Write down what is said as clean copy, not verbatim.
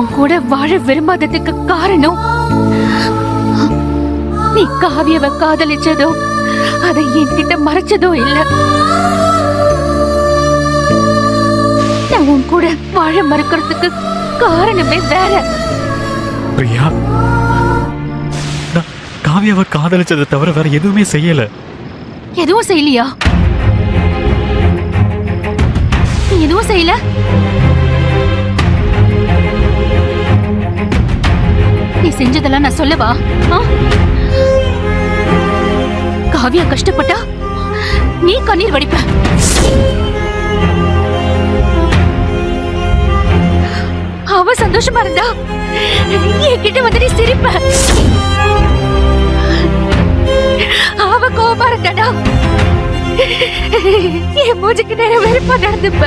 உன் கூட வாழ விரும்பாததுக்கு காரணம் நீ காவியவை காதலிச்சதோ அதை என்கிட்ட மறைச்சதோ இல்ல. நான் உன் கூட வாழ மறுக்கிறதுக்கு காரணமே வேற. பிரியா, நான் காவியாவை காதலிச்சதை தவிர வேற எதுவுமே செய்யல. எதுவும் செய்யலையா? நீ எதுவும் செய்யல? நீ செஞ்சதெல்லாம் நான் சொல்லவா? காவியா கஷ்டப்பட்டா நீ கண்ணீர் வடிப்ப. அவ சந்தோஷமா இருந்தா என்கிட்ட வந்து நீ சிரிப்ப. அவ கோபமா இருந்தாடா என் மூஞ்சிக்கு நேரம் வெறுப்பா நடந்துப்ப.